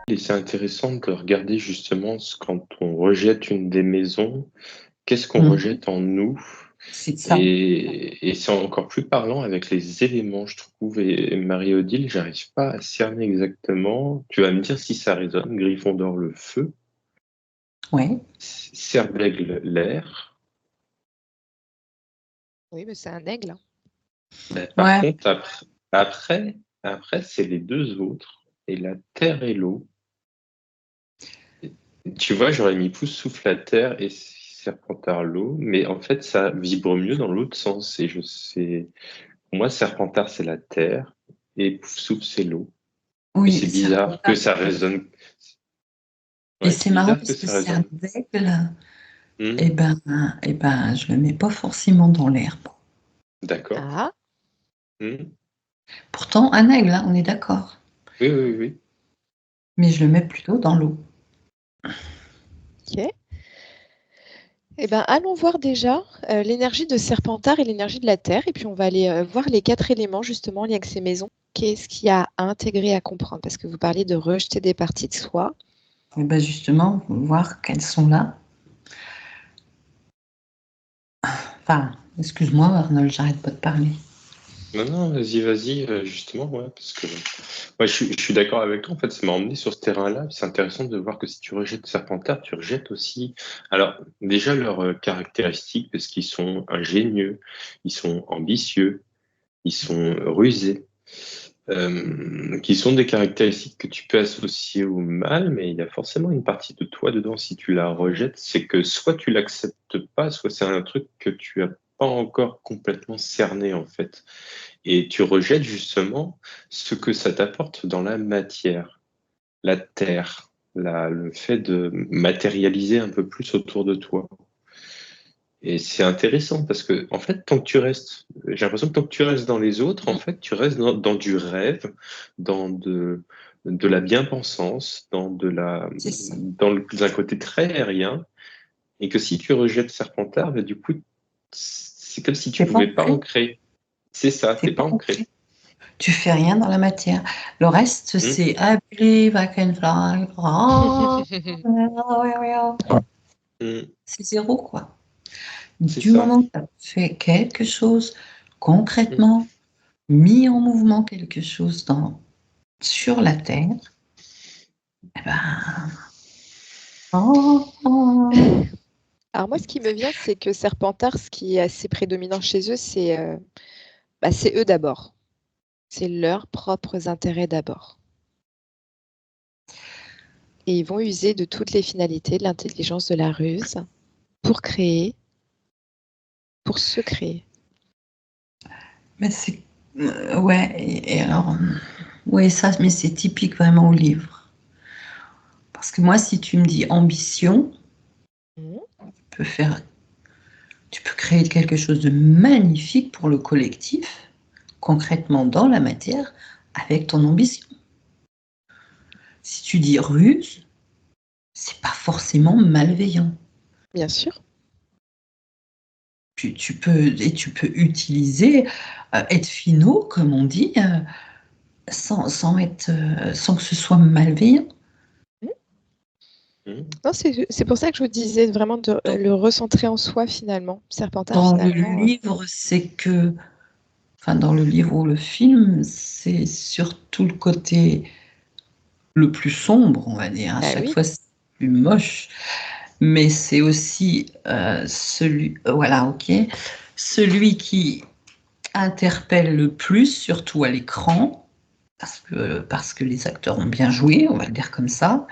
Et c'est intéressant de regarder justement quand on rejette une des maisons, qu'est-ce qu'on rejette en nous? C'est ça. Et c'est encore plus parlant avec les éléments, je trouve. Et Marie-Odile, j'arrive pas à cerner exactement. Tu vas me dire si ça résonne. Gryffondor, le feu. Ouais. Cerf d'aigle, l'air. Oui, mais c'est un aigle. Par Ouais. contre, après, c'est les deux autres. Et la terre et l'eau. Tu vois, j'aurais mis pouce souffle la terre et Serpentard l'eau, mais en fait, ça vibre mieux dans l'autre sens. Et je sais, pour moi, Serpentard, c'est la terre et pouf souffle, c'est l'eau. Et Oui, c'est bizarre que Serpentard. ça résonne. Et Ouais, c'est c'est marrant bizarre que parce que ça cerf résonne. d'aigle, Hmm, eh ben, je le mets pas forcément dans l'herbe. d'accord. Ah, Hmm, Pourtant, un aigle, hein, on est d'accord. oui, oui, oui. Mais je le mets plutôt dans l'eau. ok. Eh ben, allons voir déjà l'énergie de Serpentard et l'énergie de la Terre. Et puis, on va aller voir les 4 éléments, justement, liés avec ces maisons. Qu'est-ce qu'il y a à intégrer, à comprendre? Parce que vous parliez de rejeter des parties de soi. Et ben justement, voir qu'elles sont là. Enfin, excuse-moi, Arnold, j'arrête pas de parler. Non, non, vas-y, justement, ouais, parce que ouais, je suis d'accord avec toi. En fait, ça m'a emmené sur ce terrain-là. C'est intéressant de voir que si tu rejettes Serpentard, tu rejettes aussi. Alors, déjà leurs caractéristiques, parce qu'ils sont ingénieux, ils sont ambitieux, ils sont rusés, qui sont des caractéristiques que tu peux associer au mal, mais il y a forcément une partie de toi dedans. Si tu la rejettes, c'est que soit tu l'acceptes pas, soit c'est un truc que tu as pas encore complètement cerné en fait. Et tu rejettes justement ce que ça t'apporte dans la matière, la terre, le fait de matérialiser un peu plus autour de toi. Et c'est intéressant parce que, en fait, tant que tu restes, j'ai l'impression que tant que tu restes dans les autres, en fait, tu restes dans du rêve, dans de la bien-pensance, C'est ça. dans un côté très aérien. Et que si tu rejettes Serpentard, bah, du coup, c'est comme si tu T'es pas pouvais pas ancré. ancrer. C'est ça, T'es t'es pas pas ancré. ancré. Tu fais rien dans la matière. Le reste, Hmm, c'est I believe I can fly. Ah, hmm, c'est zéro, quoi. c'est Du ça. moment que tu as fait quelque chose Hmm. concrètement, mis en mouvement quelque chose sur la Terre, eh ben, oh, oh. Alors moi, ce qui me vient, c'est que Serpentard, ce qui est assez prédominant chez eux, c'est eux d'abord. C'est leurs propres intérêts d'abord. Et ils vont user de toutes les finalités, de l'intelligence, de la ruse, pour créer, pour se créer. Mais c'est. Ouais, et alors. Oui, ça, mais c'est typique vraiment au livre. Parce que moi, si tu me dis ambition, Mhm. tu peux faire, tu peux créer quelque chose de magnifique pour le collectif, concrètement dans la matière, avec ton ambition. Si tu dis ruse, c'est pas forcément malveillant. Bien sûr. Tu peux utiliser, être finaux, comme on dit, sans que ce soit malveillant. Hmm. Non, c'est pour ça que je vous disais vraiment de le recentrer en soi finalement. Serpentard, Dans le finalement. livre, dans le livre ou le film, c'est surtout le côté le plus sombre, on va dire. À Bah chaque oui, fois, c'est plus moche, mais c'est aussi voilà, ok, celui qui interpelle le plus, surtout à l'écran, parce que les acteurs ont bien joué, on va le dire comme ça.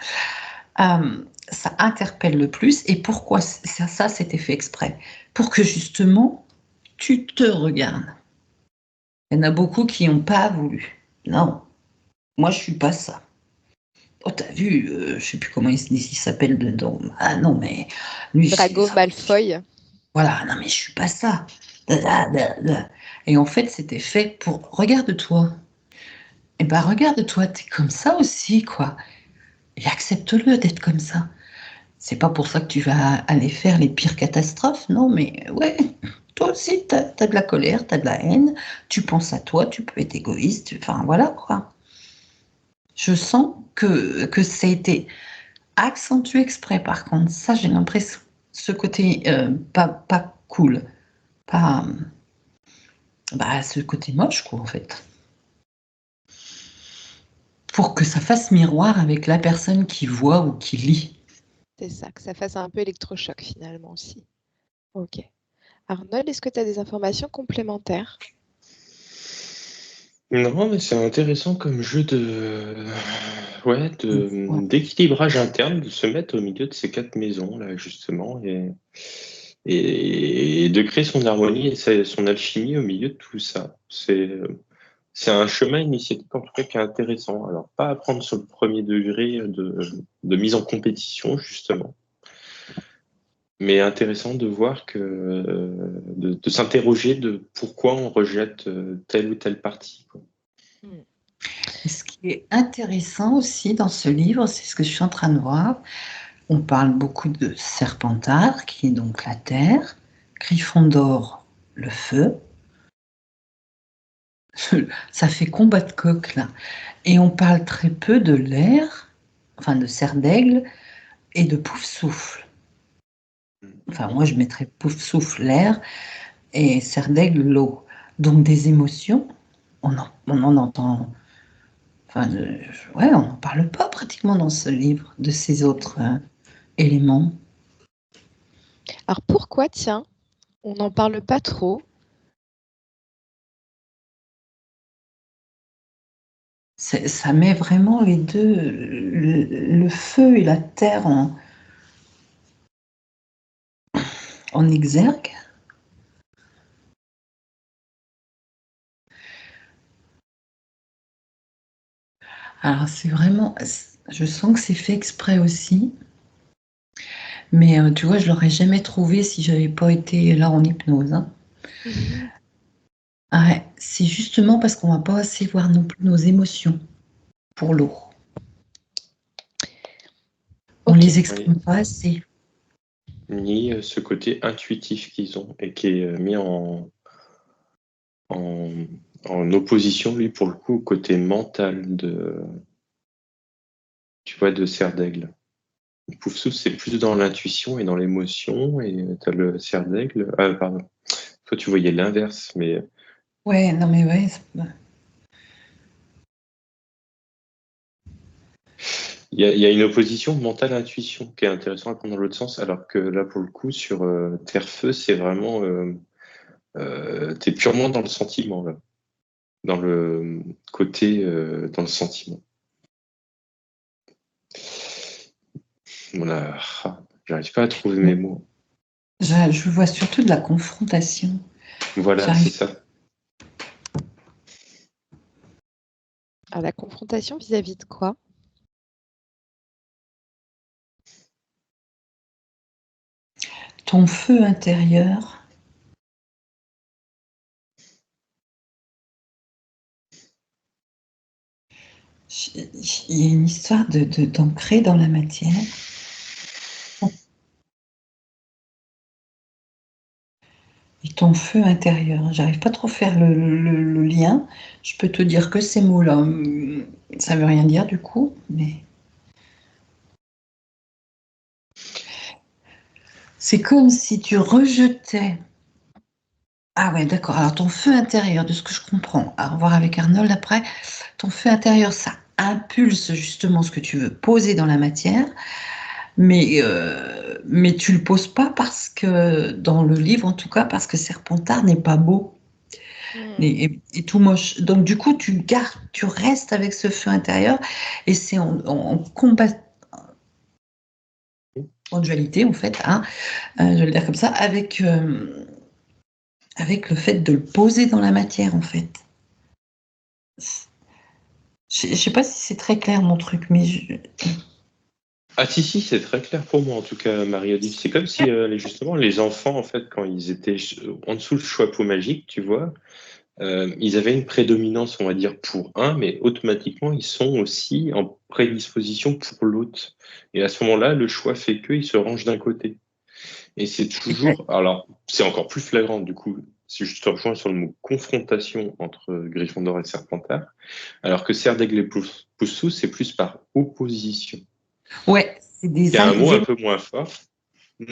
Ça interpelle le plus. Et pourquoi ça, c'était fait exprès? Pour que justement, tu te regardes. Il y en a beaucoup qui n'ont pas voulu. Non, moi, je suis pas ça. Oh, t'as vu, je sais plus comment il s'appelle dedans. Ah non, mais lui, Drago Malfoy. voilà, non, mais je suis pas ça. Et en fait, c'était fait pour. Regarde-toi. Et ben, regarde-toi, t'es comme ça aussi, quoi. Et accepte-le d'être comme ça. C'est pas pour ça que tu vas aller faire les pires catastrophes, non, mais ouais, toi aussi, t'as de la colère, t'as de la haine, tu penses à toi, tu peux être égoïste, enfin voilà quoi. Je sens que ça a été accentué exprès, par contre. Ça, j'ai l'impression, ce côté pas cool, pas ce côté moche, quoi, en fait. Pour que ça fasse miroir avec la personne qui voit ou qui lit. C'est ça, que ça fasse un peu électrochoc finalement aussi. Ok. Arnold, est-ce que tu as des informations complémentaires? Non, mais c'est intéressant comme jeu Ouais. d'équilibrage interne, de se mettre au milieu de ces 4 maisons, là, justement, et de créer son harmonie et son alchimie au milieu de tout ça. C'est un chemin initiatique, en tout cas, qui est intéressant. Alors, pas à prendre sur le premier degré de mise en compétition, justement, mais intéressant de voir de s'interroger de pourquoi on rejette telle ou telle partie, quoi. Et ce qui est intéressant aussi dans ce livre, c'est ce que je suis en train de voir. On parle beaucoup de Serpentard, qui est donc la terre, Gryffondor, le feu. Ça fait combat de coq, là. Et on parle très peu de l'air, enfin de cerf d'aigle et de pouf-souffle. Enfin, moi, je mettrais pouf-souffle l'air et cerf d'aigle l'eau. Donc, des émotions, on en entend. Enfin, ouais, on n'en parle pas pratiquement dans ce livre de ces autres éléments. Alors pourquoi, tiens, on n'en parle pas trop? Ça met vraiment les deux, le feu et la terre en exergue. Alors c'est vraiment, je sens que c'est fait exprès aussi, mais tu vois, je l'aurais jamais trouvé si j'avais pas été là en hypnose, hein. Ah ouais, c'est justement parce qu'on va pas assez voir non plus nos émotions pour l'eau. On Ok. les exprime pas assez. Ni ce côté intuitif qu'ils ont et qui est mis en opposition, lui, pour le coup, au côté mental tu vois, de cerf d'aigle. Poufsouffle, c'est plus dans l'intuition et dans l'émotion, et tu as le cerf d'aigle. Ah, pardon. Toi, tu voyais l'inverse, mais Ouais, non mais ouais. il y a une opposition mentale-intuition qui est intéressante à prendre dans l'autre sens, alors que là, pour le coup, sur Terre-Feu, c'est vraiment. Tu es purement dans le sentiment, là. Dans le côté, dans le sentiment. Voilà. Ah, j'arrive pas à trouver mes mots. Je vois surtout de la confrontation. Voilà, c'est J'arrive. ça. Alors la confrontation vis-à-vis de quoi? Ton feu intérieur. Il y a une histoire d'ancrer dans la matière. Et ton feu intérieur. J'arrive pas trop à faire le lien. Je peux te dire que ces mots-là, ça veut rien dire du coup, mais c'est comme si tu rejetais. Ah ouais, d'accord. Alors ton feu intérieur, de ce que je comprends, à revoir avec Arnold après, ton feu intérieur, ça impulse justement ce que tu veux poser dans la matière, mais tu le poses pas parce que, dans le livre en tout cas, parce que Serpentard n'est pas beau et tout moche. Donc du coup, tu gardes, tu restes avec ce feu intérieur et c'est en combat, en dualité en fait, hein, je vais le dire comme ça, avec le fait de le poser dans la matière en fait. Je ne sais pas si c'est très clair mon truc, mais Ah si, c'est très clair pour moi en tout cas, Marie-Olive. C'est comme si justement les enfants, en fait, quand ils étaient en dessous le chapeau magique, tu vois, ils avaient une prédominance, on va dire, pour un, mais automatiquement, ils sont aussi en prédisposition pour l'autre. Et à ce moment-là, le choix fait qu'ils se rangent d'un côté. Et c'est toujours, alors c'est encore plus flagrant du coup, je te rejoins sur le mot confrontation entre Gryffondor et Serpentard, alors que Serdaigle et Poussoux, c'est plus par opposition. Ouais, c'est Il des y a un mot un aimants, peu moins fort.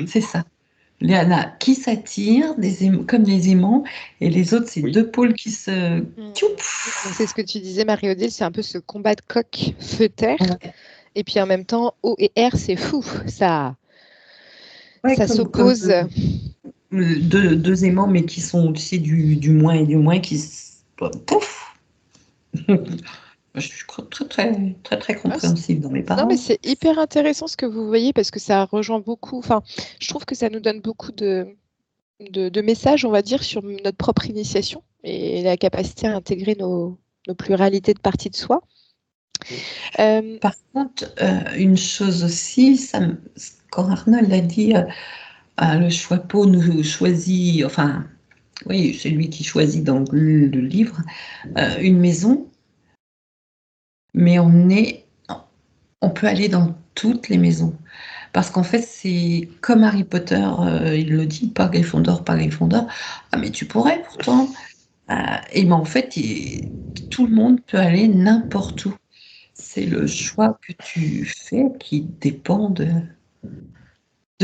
c'est ça. Il y en a qui s'attirent, comme les aimants, et les autres, c'est Oui. deux pôles qui se... Donc, c'est ce que tu disais, Marie-Odile, c'est un peu ce combat de coq feu-terre. Ouais. Et puis en même temps, O et R, c'est fou. Ça Ouais, comme s'oppose. deux aimants, mais qui sont aussi du moins et du moins, pouf. Je suis très compréhensive dans mes Non, mais paroles. c'est hyper intéressant ce que vous voyez parce que ça rejoint beaucoup. Enfin, je trouve que ça nous donne beaucoup de messages, on va dire, sur notre propre initiation et la capacité à intégrer nos pluralités de parties de soi. Par contre, une chose aussi, quand Arnold a dit le chapeau nous choisit, enfin, oui, c'est lui qui choisit dans le livre, une maison, mais on peut aller dans toutes les maisons. Parce qu'en fait, c'est comme Harry Potter, il le dit, pas Gryffondor, pas Gryffondor. Ah, mais tu pourrais pourtant. Et ben en fait, tout le monde peut aller n'importe où. C'est le choix que tu fais qui dépend de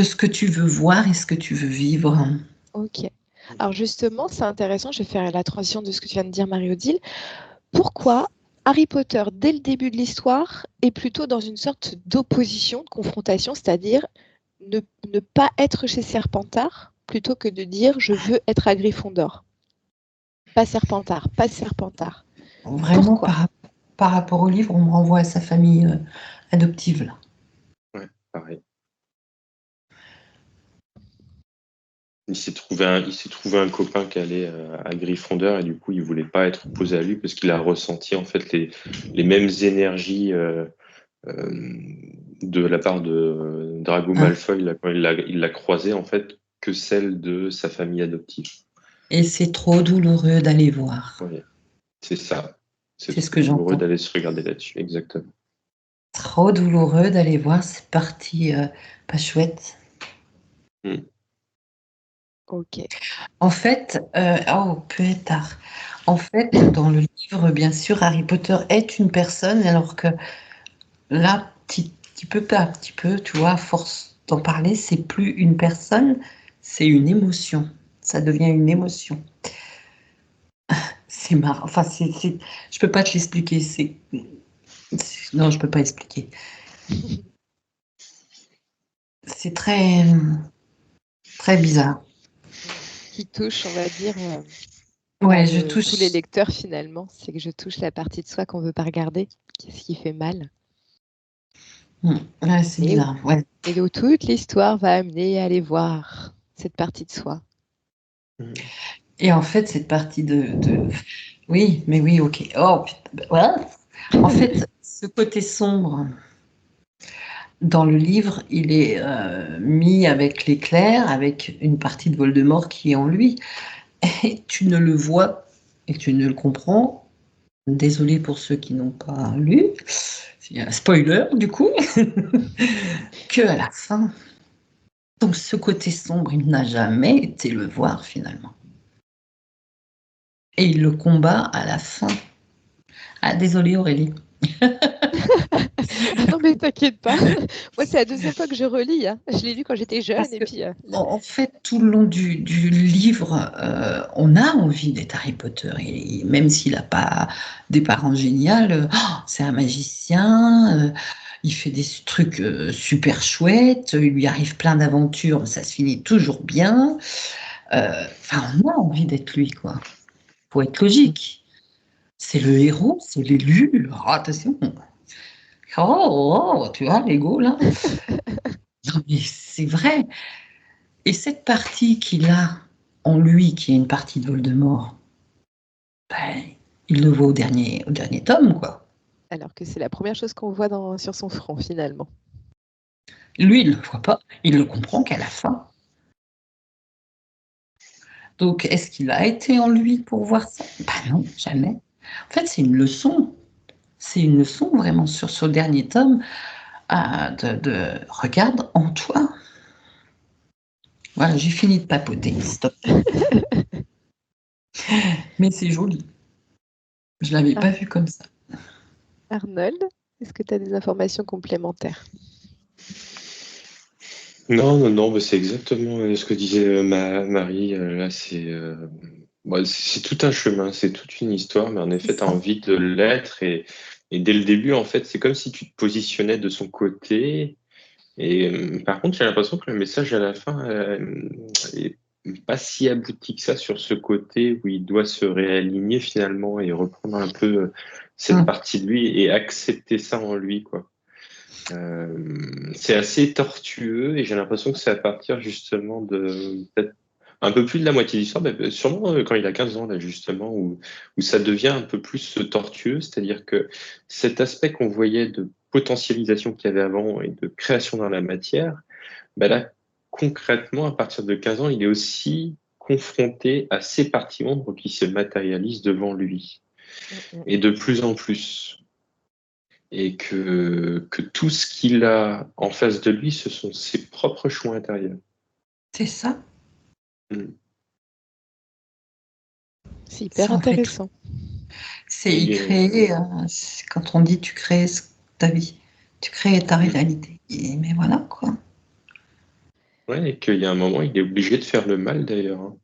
ce que tu veux voir et ce que tu veux vivre. Ok. Alors justement, c'est intéressant, je vais faire la transition de ce que tu viens de dire, Marie-Odile. Pourquoi Harry Potter, dès le début de l'histoire, est plutôt dans une sorte d'opposition, de confrontation, c'est-à-dire ne pas être chez Serpentard, plutôt que de dire « je veux être à Gryffondor ». Pas Serpentard, pas Serpentard. Vraiment, Pourquoi? par rapport au livre, on me renvoie à sa famille adoptive, là. Ouais, pareil. Il s'est trouvé un copain qui allait à Gryffondor et du coup, il voulait pas être opposé à lui parce qu'il a ressenti en fait les mêmes énergies de la part de Drago Malfoy là, quand il l'a croisé en fait que celle de sa famille adoptive. Et c'est trop douloureux d'aller voir. Oui, c'est ça. C'est ce trop que douloureux j'entends. d'aller se regarder là-dessus, exactement. Trop douloureux d'aller voir, c'est parti pas chouette. Ok. En fait, peut être tard. En fait, dans le livre, bien sûr, Harry Potter est une personne, alors que là, petit peu par petit peu, tu vois, à force d'en parler, c'est plus une personne, c'est une émotion. Ça devient une émotion. C'est marrant. Enfin, je peux pas te l'expliquer. Non, je peux pas expliquer. C'est très, très bizarre. Qui touche, on va dire, Ouais, je touche. tous les lecteurs finalement. C'est que je touche la partie de soi qu'on ne veut pas regarder. Qu'est-ce qui fait mal? Ouais, c'est bizarre. Ouais. Et où toute l'histoire va amener à aller voir cette partie de soi. Et en fait, cette partie Oui, mais oui, ok. Oh, putain, voilà. En fait, ce côté sombre, dans le livre, il est mis avec l'éclair, avec une partie de Voldemort qui est en lui. Et tu ne le vois et tu ne le comprends. Désolé pour ceux qui n'ont pas lu. Il y a un spoiler, du coup. Que à la fin. Donc, ce côté sombre, il n'a jamais été le voir, finalement. Et il le combat à la fin. Ah, désolé Aurélie. Ah non, mais t'inquiète pas. Moi, c'est la deuxième fois que je relis, hein. Je l'ai lu quand j'étais jeune. Parce Et que, puis, en fait, tout le long du livre, on a envie d'être Harry Potter. Et même s'il n'a pas des parents géniaux, c'est un magicien, il fait des trucs super chouettes, il lui arrive plein d'aventures, ça se finit toujours bien. Enfin, on a envie d'être lui, quoi. Faut être logique. C'est le héros, c'est l'élu. Oh, attention. Tu vois, l'ego, là. Non, mais c'est vrai. Et cette partie qu'il a en lui, qui est une partie de Voldemort, ben, il le voit au dernier tome, quoi. alors que c'est la première chose qu'on voit sur son front, finalement. Lui, il ne le voit pas, il le comprend qu'à la fin. Donc, est-ce qu'il a été en lui pour voir ça? Ben non, jamais. En fait, c'est une leçon. C'est une leçon vraiment sur ce dernier tome de regarde en toi. Voilà, j'ai fini de papoter. Stop. Mais c'est joli. Je ne l'avais Ah, pas vu comme ça. Arnold, est-ce que tu as des informations complémentaires? Non, non, non, mais c'est exactement ce que disait Marie. Là, c'est tout un chemin, c'est toute une histoire, mais en C'est effet, tu as ça. envie de l'être. Et dès le début, en fait, c'est comme si tu te positionnais de son côté. Et par contre, j'ai l'impression que le message à la fin est pas si abouti que ça sur ce côté où il doit se réaligner finalement et reprendre un peu cette Hum. partie de lui et accepter ça en lui, quoi. C'est assez tortueux et j'ai l'impression que c'est à partir justement de peut-être un peu plus de la moitié de l'histoire, mais sûrement quand il a 15 ans là justement, où ça devient un peu plus tortueux, c'est-à-dire que cet aspect qu'on voyait de potentialisation qu'il y avait avant et de création dans la matière, bah là concrètement à partir de 15 ans, il est aussi confronté à ces parties ombres qui se matérialisent devant lui Mm, mm. et de plus en plus et que tout ce qu'il a en face de lui, ce sont ses propres choix intérieurs. C'est ça. Mm. C'est hyper Ça en fait tout. intéressant. C'est y Et, créer. C'est quand on dit tu crées ta vie, tu crées ta mm. réalité. Mais voilà quoi. Ouais, et qu'il y a un moment, il est obligé de faire le mal d'ailleurs, hein.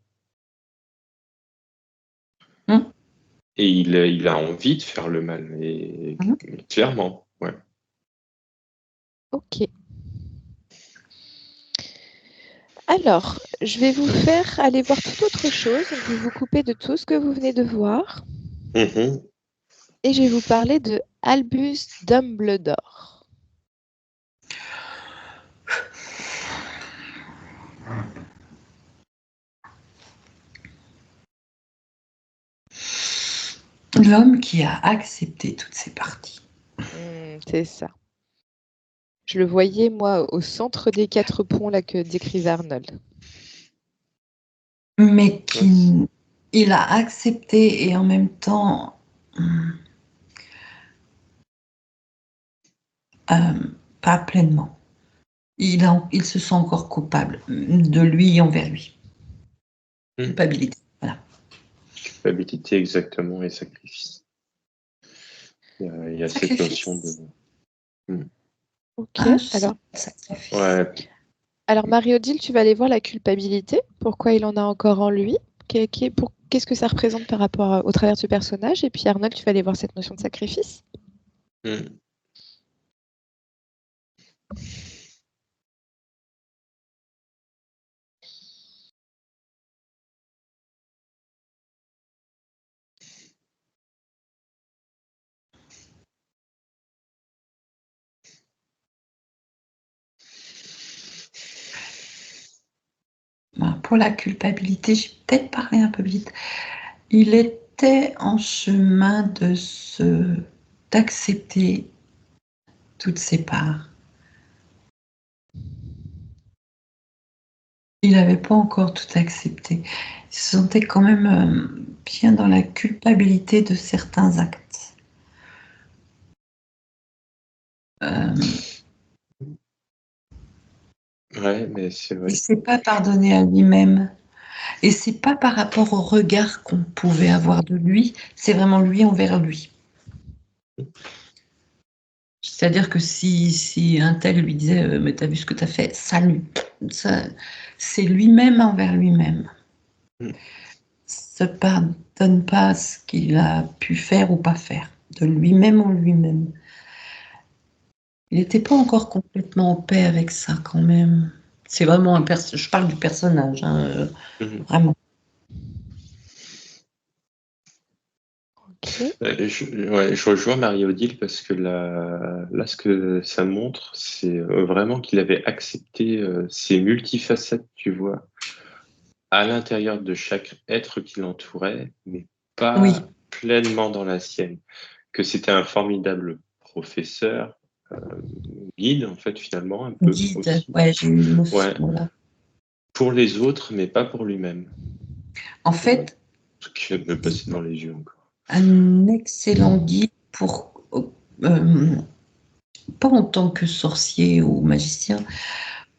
Hum, Et il a envie de faire le mal, et hum. clairement, ouais. Ok. Alors, je vais vous faire aller voir toute autre chose. Donc, je vais vous couper de tout ce que vous venez de voir. Mhm. Et je vais vous parler de Albus Dumbledore. L'homme qui a accepté toutes ces parties. C'est ça. Je le voyais, moi, au centre des 4 ponts là, que décrivait Arnold. Mais il a accepté et en même temps pas pleinement. Il se sent encore coupable de lui envers lui. Mm. Culpabilité. Voilà. Culpabilité, exactement, et sacrifice. Il y a cette notion de... Sacrifice. Mm. Ok. Ah, je sens Alors, le sacrifice. Ouais, Marie-Odile, tu vas aller voir la culpabilité. Pourquoi il en a encore en lui? Qu'est-ce que ça représente par rapport au travers du personnage? Et puis Arnold, tu vas aller voir cette notion de sacrifice. mm. Pour la culpabilité, j'ai peut-être parlé un peu vite. Il était en chemin d'accepter toutes ses parts. Il n'avait pas encore tout accepté. Il se sentait quand même bien dans la culpabilité de certains actes. Euh, Ouais, mais c'est il ne vrai. s'est pas pardonné à lui-même. Et c'est pas par rapport au regard qu'on pouvait avoir de lui, c'est vraiment lui envers lui. C'est-à-dire que si un tel lui disait mais t'as vu ce que t'as fait, ça, c'est lui-même envers lui-même. Mm. Se pardonne pas ce qu'il a pu faire ou pas faire, de lui-même en lui-même. Il n'était pas encore complètement en paix avec ça quand même. C'est vraiment je parle du personnage, hein, Mhm. vraiment. Ok. Ouais, je rejoins Marie-Odile parce que là, ce que ça montre, c'est vraiment qu'il avait accepté ces multifacettes, tu vois, à l'intérieur de chaque être qui l'entourait, mais Oui, pas pleinement dans la sienne. Que c'était un formidable professeur, euh, guide, en fait, finalement, un peu guide, aussi. ouais, j'ai eu le mot, Ouais, voilà. pour les autres, mais pas pour lui-même. En Tu vois, fait, ce qui vient de me passer dans les yeux encore. un excellent guide pour, pas en tant que sorcier ou magicien,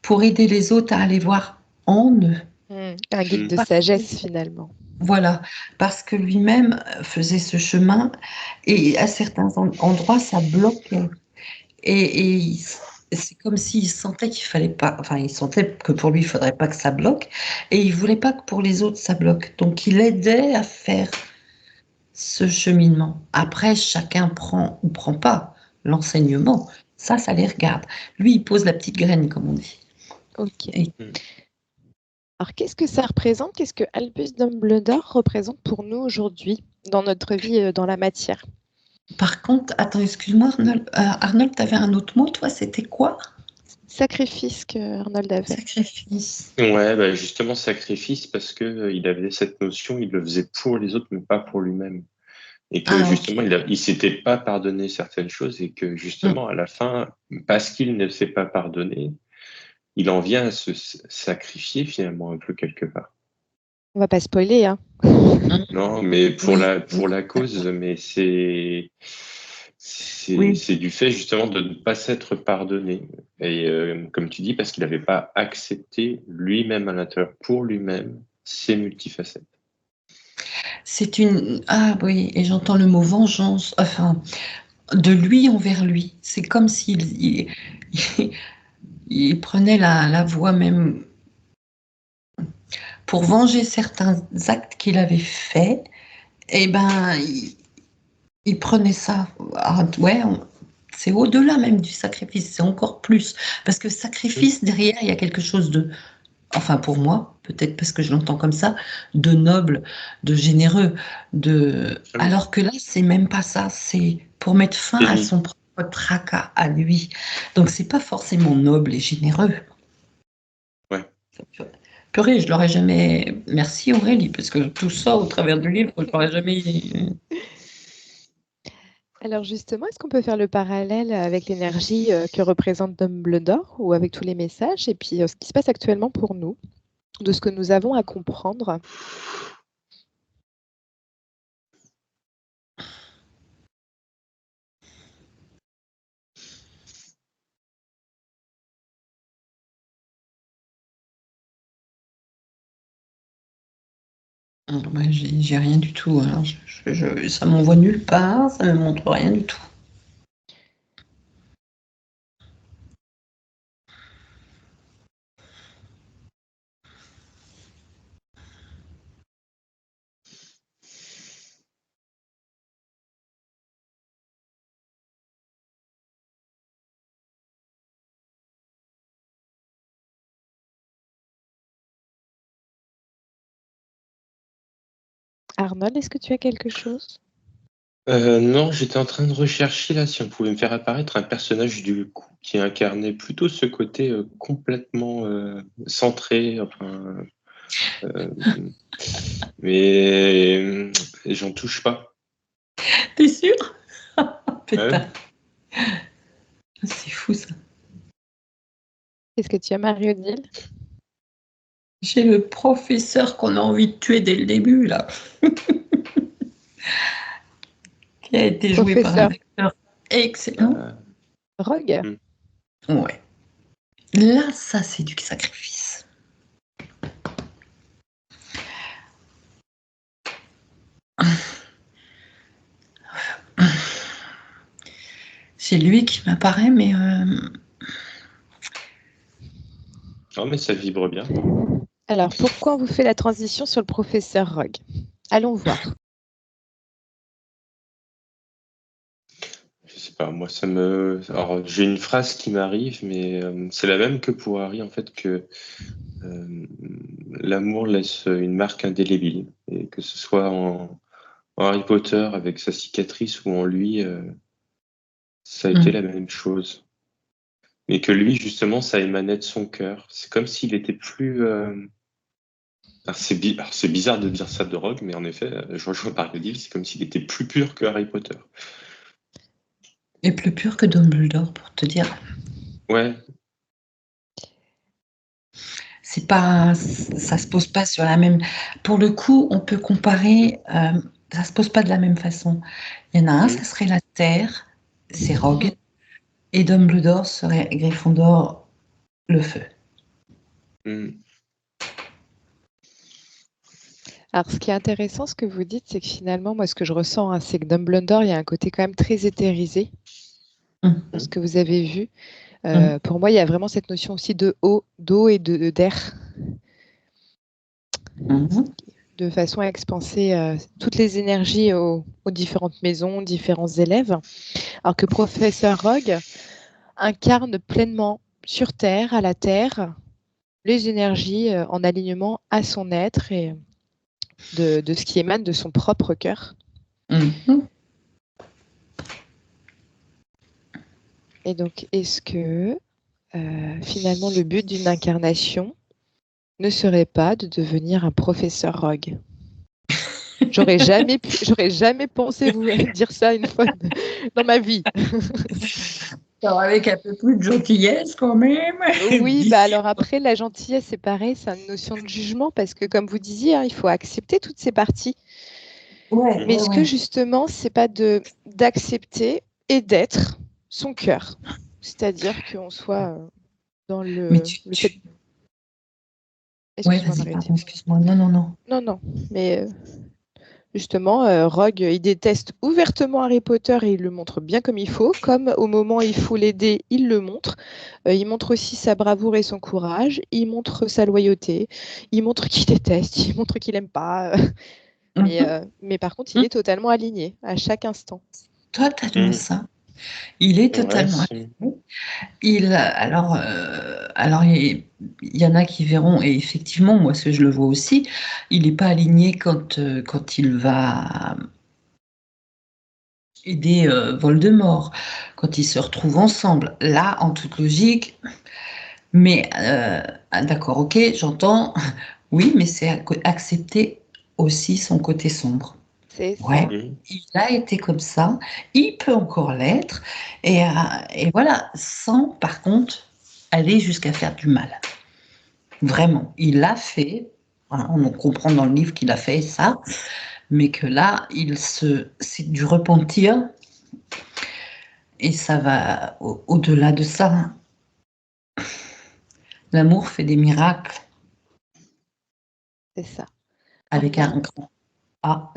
pour aider les autres à aller voir en eux. Un guide Mm. de Pas- sagesse finalement. Voilà, parce que lui-même faisait ce chemin et à certains endroits, ça bloquait. Et c'est comme s'il sentait qu'il fallait pas, enfin, il sentait que pour lui, il faudrait pas que ça bloque et il voulait pas que pour les autres, ça bloque. Donc, il aidait à faire ce cheminement. Après, chacun prend ou prend pas l'enseignement. Ça les regarde. Lui, il pose la petite graine, comme on dit. Ok. Et Alors, qu'est-ce que ça représente? Qu'est-ce que Albus Dumbledore représente pour nous aujourd'hui dans notre vie, dans la matière? par contre, attends, excuse-moi, Arnold, Arnold, tu avais un autre mot, toi, c'était quoi? Sacrifice que Arnold avait. Sacrifice. Ouais, bah, justement, sacrifice, parce que il avait cette notion, il le faisait pour les autres, mais pas pour lui-même. Et que Ah, ok. justement, il s'était pas pardonné certaines choses, et que Mm. justement, à la fin, parce qu'il ne s'est pas pardonné, il en vient à se sacrifier finalement un peu quelque part. On va pas spoiler, hein. Mm. Non, mais pour Oui, pour la cause, mais oui. c'est du fait justement de ne pas s'être pardonné. Et comme tu dis, parce qu'il n'avait pas accepté lui-même à l'intérieur, pour lui-même, ses multifacettes. C'est une. Ah oui, et j'entends le mot vengeance, enfin, de lui envers lui. C'est comme s'il il prenait la voie même pour venger certains actes qu'il avait faits. Et ben, il prenait ça. Ah, ouais, c'est au-delà même du sacrifice, c'est encore plus. Parce que sacrifice, derrière, il y a quelque chose de, enfin pour moi, peut-être parce que je l'entends comme ça, de noble, de généreux, Ah oui, alors que là, c'est même pas ça, c'est pour mettre fin à ennemi. son propre tracas à lui. Donc c'est pas forcément noble et généreux. Ouais. Purée, je l'aurais jamais. Merci Aurélie, parce que tout ça au travers du livre, je l'aurais jamais. Alors justement, est-ce qu'on peut faire le parallèle avec l'énergie que représente Dumbledore ou avec tous les messages et puis ce qui se passe actuellement pour nous, de ce que nous avons à comprendre? Alors, moi, j'ai rien du tout. Alors, ça m'envoie nulle part, ça me montre rien du tout. Arnold, est-ce que tu as quelque chose? Non, j'étais en train de rechercher là si on pouvait me faire apparaître un personnage du coup qui incarnait plutôt ce côté complètement centré, enfin, euh, mais j'en touche pas. T'es sûr? Ah ouais. Putain, c'est fou ça. Est-ce que tu as Marie-Odile? J'ai le professeur qu'on a envie de tuer dès le début, là, qui a été joué par un Professeur acteur excellent. Ah, Rogue? hmm. Ouais. Là, ça, c'est du sacrifice. C'est lui qui m'apparaît, mais Non, mais ça vibre bien. Alors, pourquoi on vous fait la transition sur le professeur Rogue? Allons voir. Je sais pas, moi ça me. Alors j'ai une phrase qui m'arrive, mais c'est la même que pour Harry en fait que euh, l'amour laisse une marque indélébile et que ce soit en Harry Potter avec sa cicatrice ou en lui, ça a été la même chose. Mais que lui justement ça émanait de son cœur. C'est comme s'il était plus. Alors, alors, c'est bizarre de dire ça de Rogue, mais en effet, je rejoins par le livre, c'est comme s'il était plus pur que Harry Potter. et plus pur que Dumbledore, pour te dire. Ouais. C'est pas, ça se pose pas sur la même. Pour le coup, on peut comparer. Ça se pose pas de la même façon. Il y en a un, ça Hmm. serait la Terre, c'est Rogue, et Dumbledore serait Gryffondor, le feu. Hmm. Alors, ce qui est intéressant, ce que vous dites, c'est que finalement, moi, ce que je ressens, hein, c'est que Dumbledore, il y a un côté quand même très éthérisé dans ce que vous avez vu. Pour moi, il y a vraiment cette notion aussi d'eau et d'air, de façon à expanser toutes les énergies aux différentes maisons, différents élèves. Alors que Professeur Rogue incarne pleinement sur Terre, à la Terre, les énergies en alignement à son être et de ce qui émane de son propre cœur. Et donc, est-ce que finalement le but d'une incarnation ne serait pas de devenir un professeur Rogue? J'aurais jamais pensé vous dire ça une fois dans ma vie. Alors avec un peu plus de gentillesse quand même. Oui, alors après, la gentillesse, c'est pareil, c'est une notion de jugement parce que, comme vous disiez, hein, il faut accepter toutes ces parties. Ouais, Mais est-ce que justement, c'est pas d'accepter et d'être son cœur? C'est-à-dire qu'on soit dans le fait. Ouais, Excuse-moi, vas-y, Mariette. pardon, excuse-moi. Non. Non, mais justement, Rogue, il déteste ouvertement Harry Potter et il le montre bien comme il faut. Comme au moment où il faut l'aider, il le montre. Il montre aussi sa bravoure et son courage. Il montre sa loyauté. Il montre qu'il déteste. Il montre qu'il n'aime pas. Mais par contre, il est totalement aligné à chaque instant. Totalement ça. Il est totalement aligné. Alors, il y en a qui verront, et effectivement, moi, je le vois aussi, il n'est pas aligné quand il va aider Voldemort, quand ils se retrouvent ensemble. Là, en toute logique, mais d'accord, ok, j'entends, oui, mais c'est accepter aussi son côté sombre. C'est ça. Ouais, il a été comme ça, il peut encore l'être, et voilà, sans par contre aller jusqu'à faire du mal. Vraiment, il l'a fait, hein, on comprend dans le livre qu'il a fait ça, mais que là, c'est du repentir, et ça va au-delà de ça. L'amour fait des miracles. C'est ça. Avec un grand A.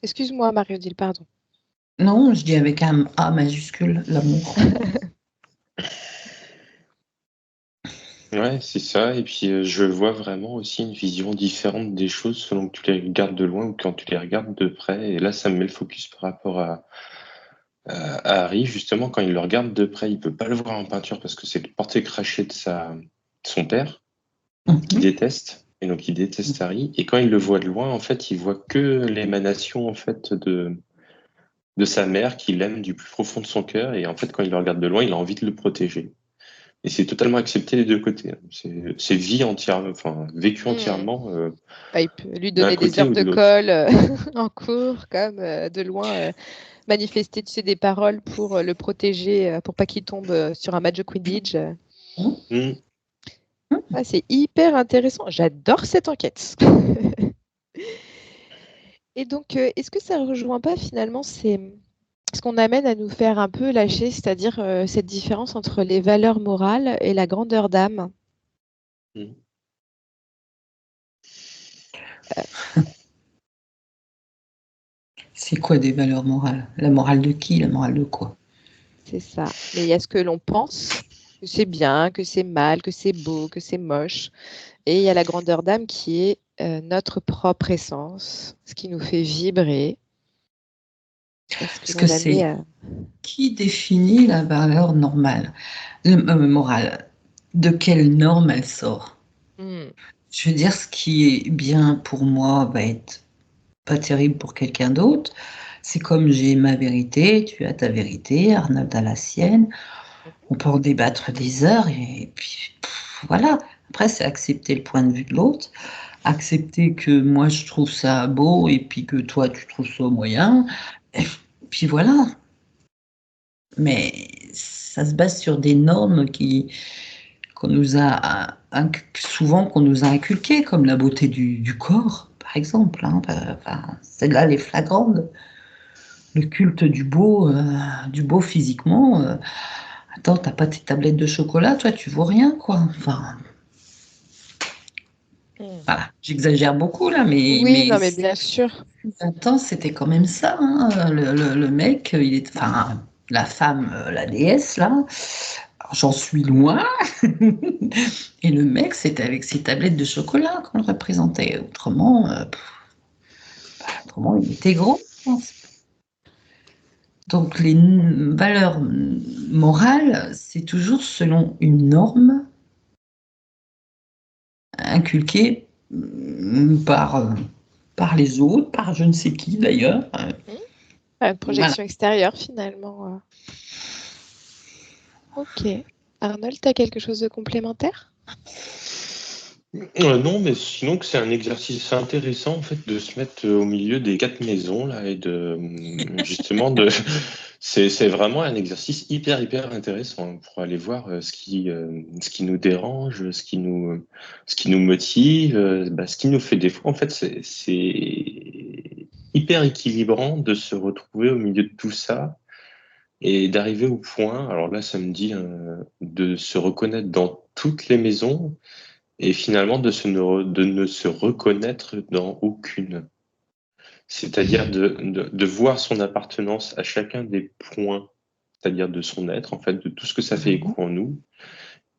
Excuse-moi, Marie-Odile, pardon. Non, je dis avec un A majuscule, l'amour. Ouais, c'est ça. Et puis, je vois vraiment aussi une vision différente des choses selon que tu les regardes de loin ou quand tu les regardes de près. Et là, ça me met le focus par rapport à Harry. Justement, quand il le regarde de près, il peut pas le voir en peinture parce que c'est le portrait craché de son père, qu'il déteste. Et donc, il déteste Harry. Et quand il le voit de loin, en fait, il voit que l'émanation, en fait, de sa mère qu'il aime du plus profond de son cœur. Et en fait, quand il le regarde de loin, il a envie de le protéger. Et c'est totalement accepté les deux côtés. C'est vécu entièrement. Il peut lui d'un donner des côté heures ou de de l'autre. colle en cours, comme de loin manifester des paroles pour le protéger, pour pas qu'il tombe sur un match de Quidditch. C'est hyper intéressant. J'adore cette enquête. Et donc, est-ce que ça ne rejoint pas finalement ce qu'on amène à nous faire un peu lâcher, c'est-à-dire cette différence entre les valeurs morales et la grandeur d'âme? C'est quoi des valeurs morales? La morale de qui? La morale de quoi? C'est ça. Mais il y a ce que l'on pense, que c'est bien, que c'est mal, que c'est beau, que c'est moche. Et il y a la grandeur d'âme qui est notre propre essence, ce qui nous fait vibrer. Parce que c'est qui définit la valeur normale, morale? De quelle norme elle sort? Je veux dire, ce qui est bien pour moi va être pas terrible pour quelqu'un d'autre. C'est comme j'ai ma vérité, tu as ta vérité, Arnold a la sienne. On peut en débattre des heures et puis voilà. Après, c'est accepter le point de vue de l'autre, accepter que moi je trouve ça beau et puis que toi tu trouves ça moyen. Et puis voilà. Mais ça se base sur des normes qu'on nous a souvent qu'on nous a inculquées, comme la beauté du corps, par exemple. Hein. Enfin, celle-là, elle est flagrante. Le culte du beau physiquement. Attends, t'as pas tes tablettes de chocolat, toi, tu vois rien, quoi. Enfin, Voilà, j'exagère beaucoup là, mais, Oui, mais non, mais bien sûr. attends, c'était quand même ça, hein. Le mec, enfin, la femme, la déesse là, alors, j'en suis loin. Et le mec, c'était avec ses tablettes de chocolat qu'on le représentait. Autrement, il était gros, je pense. Donc les valeurs morales, c'est toujours selon une norme inculquée par les autres, par je ne sais qui d'ailleurs. Une Voilà. projection extérieure, finalement. Ok. Arnold, tu as quelque chose de complémentaire? Non, mais sinon que c'est un exercice intéressant en fait de se mettre au milieu des quatre maisons là et de justement de c'est vraiment un exercice hyper intéressant pour aller voir ce qui nous dérange, ce qui nous motive, ce qui nous fait défaut. En fait, c'est hyper équilibrant de se retrouver au milieu de tout ça et d'arriver au point. Alors là, ça me dit de se reconnaître dans toutes les maisons et finalement de ne se reconnaître dans aucune. C'est-à-dire de voir son appartenance à chacun des points, c'est-à-dire de son être, en fait, de tout ce que ça fait écho en nous,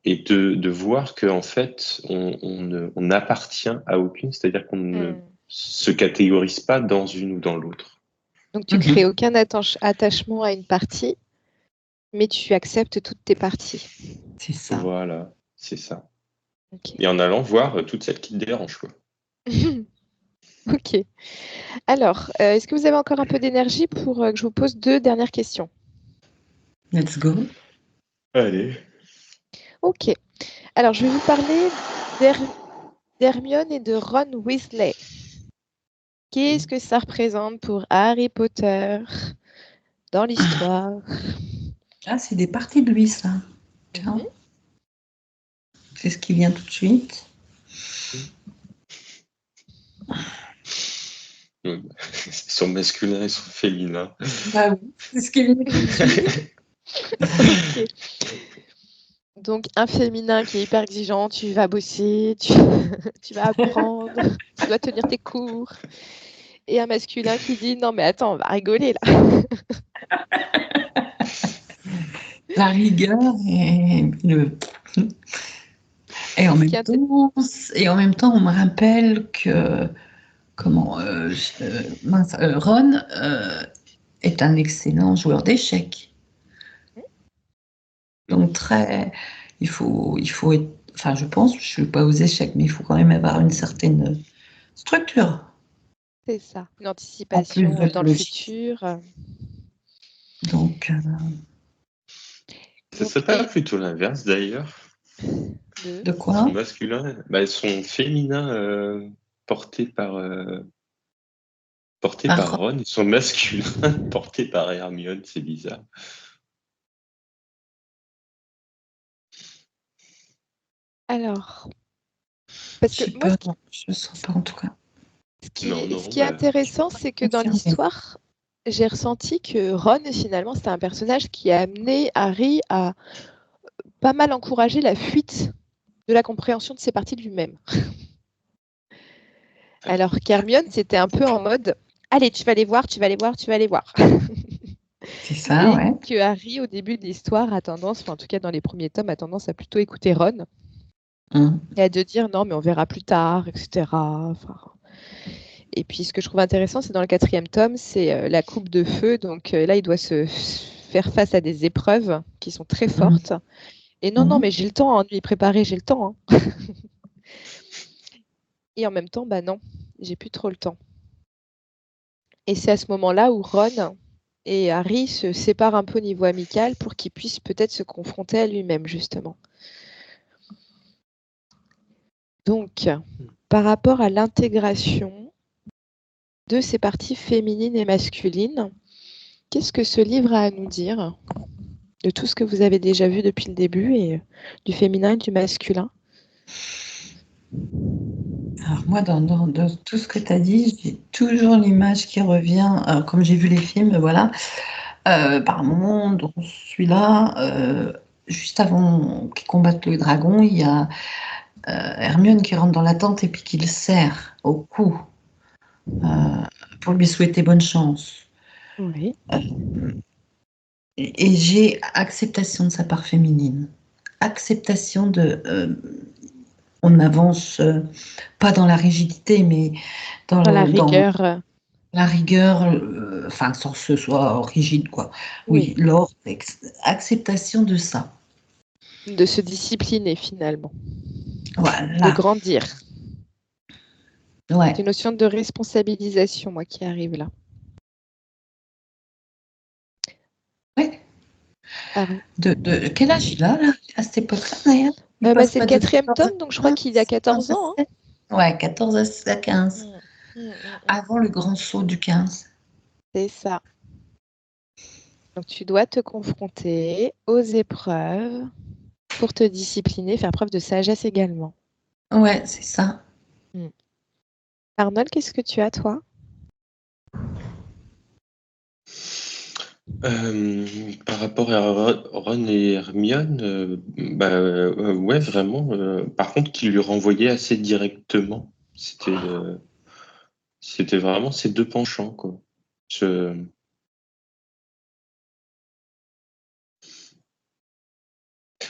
et de voir qu'en fait, on n'appartient à aucune, c'est-à-dire qu'on ne se catégorise pas dans une ou dans l'autre. Donc, tu crées aucun attachement à une partie, mais tu acceptes toutes tes parties. C'est ça. Voilà, c'est ça. Ok. Et en allant voir toutes celles qui te dérangent, quoi. Ok. Alors, est-ce que vous avez encore un peu d'énergie pour que je vous pose 2 dernières questions? Let's go. Allez. Ok. Alors, je vais vous parler d'Hermione et de Ron Weasley. Qu'est-ce que ça représente pour Harry Potter dans l'histoire? Ah, c'est des parties de lui, ça. Tiens. C'est ce qui vient tout de suite. Ils sont masculins, ils sont féminins. Bah oui, c'est ce qui vient tout de suite. Ok. Donc, un féminin qui est hyper exigeant, tu vas bosser, tu vas apprendre, tu dois tenir tes cours. Et un masculin qui dit non, mais attends, on va rigoler là. La rigueur et en même temps, on me rappelle que Ron est un excellent joueur d'échecs. Donc il faut être, enfin je pense, je ne suis pas aux échecs, mais il faut quand même avoir une certaine structure. C'est ça, une En anticipation plus de dans le logique. futur. Donc, Ce serait pas plutôt l'inverse d'ailleurs. de quoi? Son masculin, son féminin porté par Ron et son masculin porté par Hermione, c'est bizarre. Alors, parce que moi, je ne sens pas en tout cas. ce qui est intéressant, c'est que dans l'histoire, j'ai ressenti que Ron, finalement, c'était un personnage qui a amené Harry à pas mal encourager la fuite de la compréhension de ses parties de lui-même. Alors qu'Hermione, c'était un peu en mode allez, tu vas les voir, tu vas les voir, tu vas les voir. C'est ça, ouais. Que Harry, au début de l'histoire, a tendance, en tout cas dans les premiers tomes, a tendance à plutôt écouter Ron et à de dire non, mais on verra plus tard, etc. Et puis, ce que je trouve intéressant, c'est dans le 4e tome, c'est la coupe de feu. Donc là, il doit se faire face à des épreuves qui sont très fortes. Et non, mais j'ai le temps, de m'y préparer, j'ai le temps. Et en même temps, non, j'ai plus trop le temps. Et c'est à ce moment-là où Ron et Harry se séparent un peu au niveau amical pour qu'ils puissent peut-être se confronter à lui-même, justement. Donc, par rapport à l'intégration de ces parties féminines et masculines, qu'est-ce que ce livre a à nous dire de tout ce que vous avez déjà vu depuis le début et du féminin et du masculin? Alors moi, dans tout ce que tu as dit, j'ai toujours l'image qui revient, comme j'ai vu les films, voilà, par moment, dans celui-là, juste avant qu'ils combattent le dragon, il y a Hermione qui rentre dans la tente et puis qui le serre au cou pour lui souhaiter bonne chance. Oui. Et j'ai acceptation de sa part féminine. Acceptation de... on avance pas dans la rigidité, mais dans la dans rigueur. la rigueur, enfin sans que ce soit rigide, quoi. Oui, l'ordre, acceptation de ça. De se discipliner finalement. Voilà. De grandir. Ouais. C'est une notion de responsabilisation, moi, qui arrive là. Ouais. Pareil. De quel âge il a, là, à cette époque-là, d'ailleurs? C'est le 4e tome, donc je crois qu'il a 14 ans. Hein. Ouais, 14 à 15. Avant le grand saut du 15. C'est ça. Donc tu dois te confronter aux épreuves pour te discipliner, faire preuve de sagesse également. Ouais, c'est ça. Arnold, qu'est-ce que tu as, toi? Par rapport à Ron et Hermione, ouais, vraiment. Par contre, qu'il lui renvoyait assez directement. C'était vraiment ces deux penchants, quoi.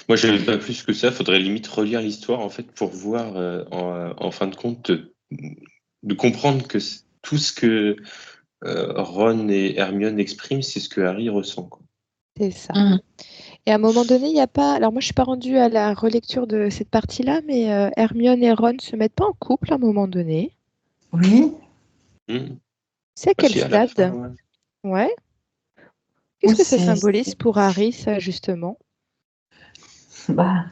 Moi, j'avais pas plus que ça. Faudrait limite relire l'histoire, en fait, pour voir, en fin de compte, de comprendre que tout ce que Ron et Hermione expriment, c'est ce que Harry ressent, quoi. C'est ça. Et à un moment donné, il n'y a pas... Alors moi, je ne suis pas rendue à la relecture de cette partie-là, mais Hermione et Ron se mettent pas en couple à un moment donné. Oui. C'est à quel Si, à la stade? fin, Ouais. Qu'est-ce que ça c'est- symbolise pour Harry, ça, justement? Bah,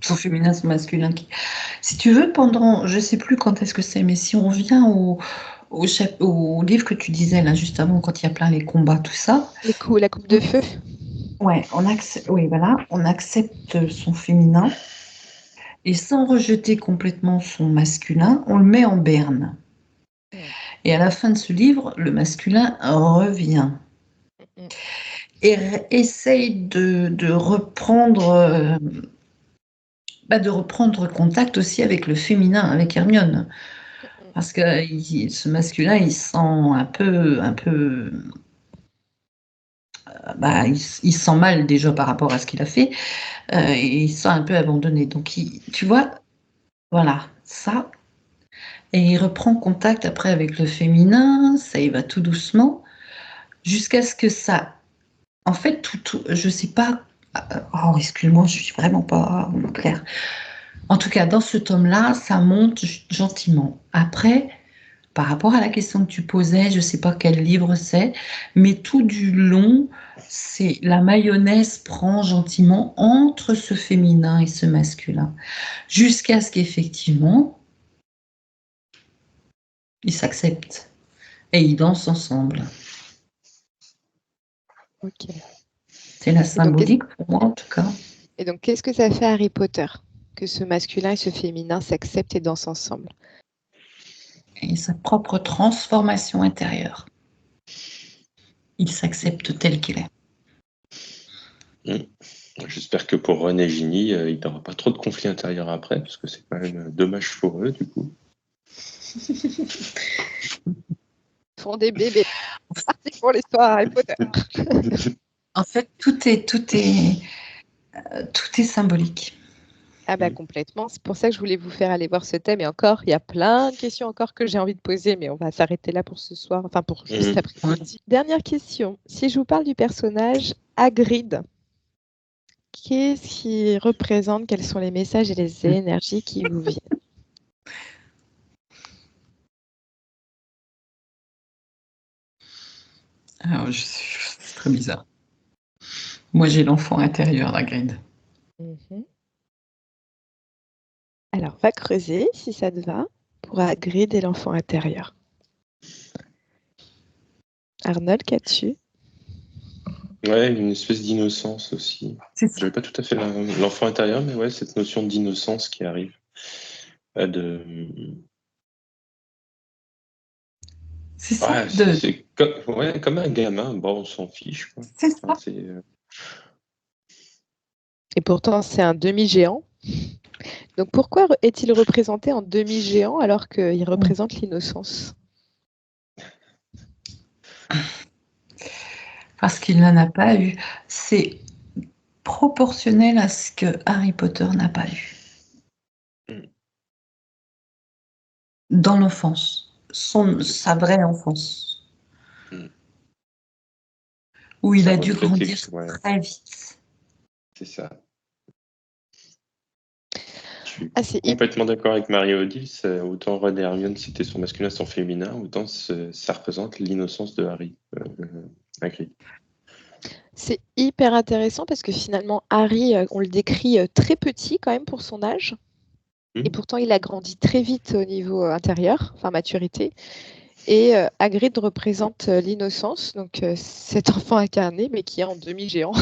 son féminin, son masculin. Si tu veux, pendant, je sais plus quand est-ce que c'est, mais si on vient au livre que tu disais là juste avant, quand il y a plein les combats, tout ça. La coupe de feu. Ouais, oui, voilà, on accepte son féminin et sans rejeter complètement son masculin, on le met en berne. Et à la fin de ce livre, le masculin revient et essaye de reprendre contact aussi avec le féminin, avec Hermione. Parce que ce masculin, il se sent il se sent mal déjà par rapport à ce qu'il a fait, et il se sent un peu abandonné. Donc, tu vois, voilà, ça. Et il reprend contact après avec le féminin, ça y va tout doucement, jusqu'à ce que ça... En fait, je sais pas... Oh, excuse-moi, je suis vraiment pas claire. En tout cas, dans ce tome-là, ça monte gentiment. Après, par rapport à la question que tu posais, je ne sais pas quel livre c'est, mais tout du long, c'est la mayonnaise prend gentiment entre ce féminin et ce masculin, jusqu'à ce qu'effectivement, ils s'acceptent et ils dansent ensemble. Ok. C'est la symbolique pour moi, en tout cas. Et donc, qu'est-ce que ça fait à Harry Potter que ce masculin et ce féminin s'acceptent et dansent ensemble? Et sa propre transformation intérieure. Il s'accepte tel qu'il est. J'espère que pour Ron et Ginny, il n'y aura pas trop de conflits intérieurs après, parce que c'est quand même dommage pour eux, du coup. Ils font des bébés. C'est parti pour l'histoire Harry Potter. En fait, tout est symbolique. Ah bah complètement. C'est pour ça que je voulais vous faire aller voir ce thème. Et encore, il y a plein de questions encore que j'ai envie de poser, mais on va s'arrêter là pour ce soir, enfin pour juste après-midi. Dernière question. Si je vous parle du personnage Hagrid, qu'est-ce qui représente? Quels sont les messages et les énergies qui vous viennent? Alors, c'est très bizarre. Moi, j'ai l'enfant intérieur, Hagrid. Alors, va creuser, si ça te va, pour Hagrid et l'enfant intérieur. Arnold, qu'as-tu? Ouais, une espèce d'innocence aussi. J'avais pas tout à fait l'enfant intérieur, mais ouais, cette notion d'innocence qui arrive. C'est ça. C'est comme un gamin, bon, on s'en fiche, quoi. C'est ça. Enfin, Et pourtant, c'est un demi-géant. Donc pourquoi est-il représenté en demi-géant alors qu'il représente l'innocence? Parce qu'il n'en a pas eu. C'est proportionnel à ce que Harry Potter n'a pas eu. Dans l'enfance, sa vraie enfance, où il Ça a dû reflète grandir très vite. C'est ça. Je suis Ah, c'est complètement d'accord avec Marie-Odile. Autant Ron et Hermione, c'était son masculin, son féminin, autant ça représente l'innocence de Harry. Hagrid. C'est hyper intéressant parce que finalement, Harry, on le décrit très petit quand même pour son âge. Et pourtant, il a grandi très vite au niveau intérieur, enfin maturité. Et Hagrid représente l'innocence, donc cet enfant incarné, mais qui est en demi-géant.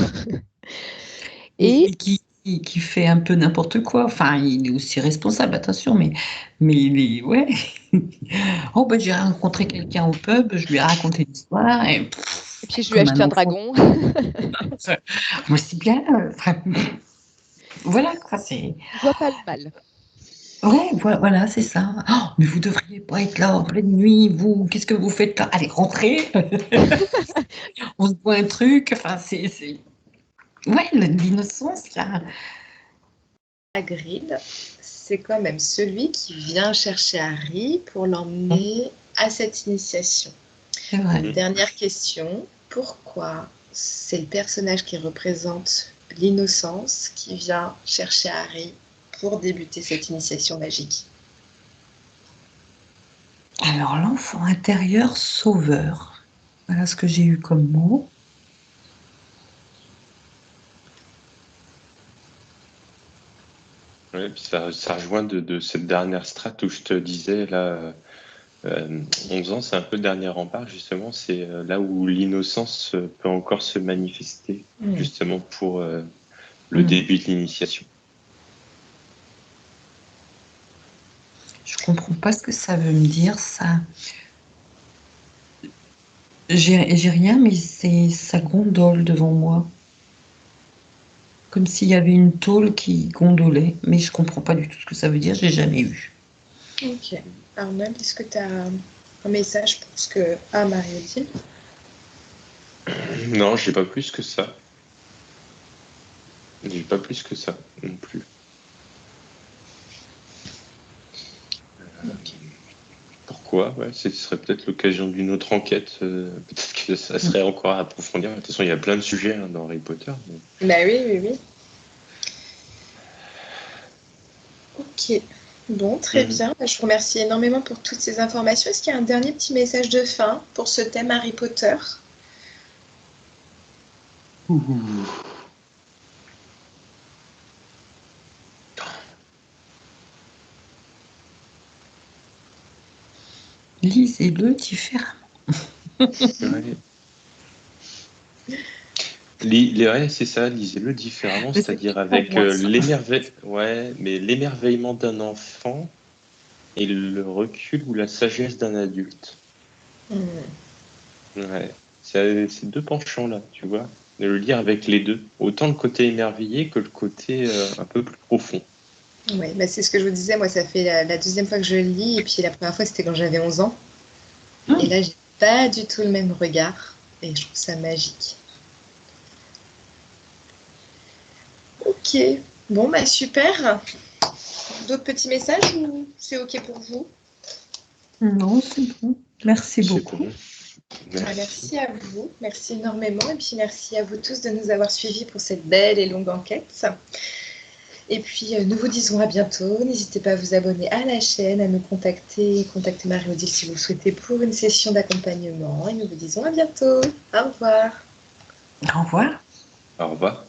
Et qui fait un peu n'importe quoi. Enfin, il est aussi responsable, attention, mais il est, ouais. Oh, ben, j'ai rencontré quelqu'un au pub, je lui ai raconté l'histoire, et puis, je lui ai acheté un dragon. Moi, c'est bien. Voilà, quoi, c'est... Il voit pas le mal. Ouais, voilà, c'est ça. Oh, mais vous devriez pas être là en pleine nuit, vous. Qu'est-ce que vous faites là? Allez, rentrez. On se voit un truc. Enfin, c'est... Ouais, l'innocence, là. Hagrid, c'est quand même celui qui vient chercher Harry pour l'emmener à cette initiation. C'est vrai. Dernière question, pourquoi c'est le personnage qui représente l'innocence qui vient chercher Harry pour débuter cette initiation magique? Alors, l'enfant intérieur sauveur. Voilà ce que j'ai eu comme mot. Ouais, puis ça rejoint de cette dernière strate où je te disais, là, 11 ans, c'est un peu le dernier rempart, justement. C'est là où l'innocence peut encore se manifester, justement, pour le début de l'initiation. Je comprends pas ce que ça veut me dire, ça. J'ai rien, mais ça gondole devant moi. Comme s'il y avait une tôle qui gondolait, mais je comprends pas du tout ce que ça veut dire, je l'ai jamais eu. Ok. Arnold, est-ce que tu as un message pour ce que a Marie-Odile? Non, j'ai pas plus que ça. J'ai pas plus que ça non plus. Pourquoi? Ouais, ce serait peut-être l'occasion d'une autre enquête. Peut-être que ça serait encore à approfondir. De toute façon, il y a plein de sujets dans Harry Potter. Mais... Bah oui. Ok. Bon, très bien. Je vous remercie énormément pour toutes ces informations. Est-ce qu'il y a un dernier petit message de fin pour ce thème Harry Potter? Lisez-le différemment. Ouais, c'est ça, lisez-le différemment, c'est-à-dire avec l'émerveillement d'un enfant et le recul ou la sagesse d'un adulte. Ouais, c'est ces deux penchants-là, tu vois, de le lire avec les deux, autant le côté émerveillé que le côté un peu plus profond. Oui, bah c'est ce que je vous disais, moi ça fait la deuxième fois que je le lis, et puis la première fois c'était quand j'avais 11 ans. Et là j'ai pas du tout le même regard, et je trouve ça magique. Ok, bon bah super. D'autres petits messages ou c'est ok pour vous? Non, c'est bon. Merci beaucoup. Bon. Merci à vous, merci énormément, et puis merci à vous tous de nous avoir suivis pour cette belle et longue enquête. Et puis, nous vous disons à bientôt. N'hésitez pas à vous abonner à la chaîne, à nous contacter Marie-Odile si vous le souhaitez pour une session d'accompagnement. Et nous vous disons à bientôt. Au revoir. Au revoir. Au revoir.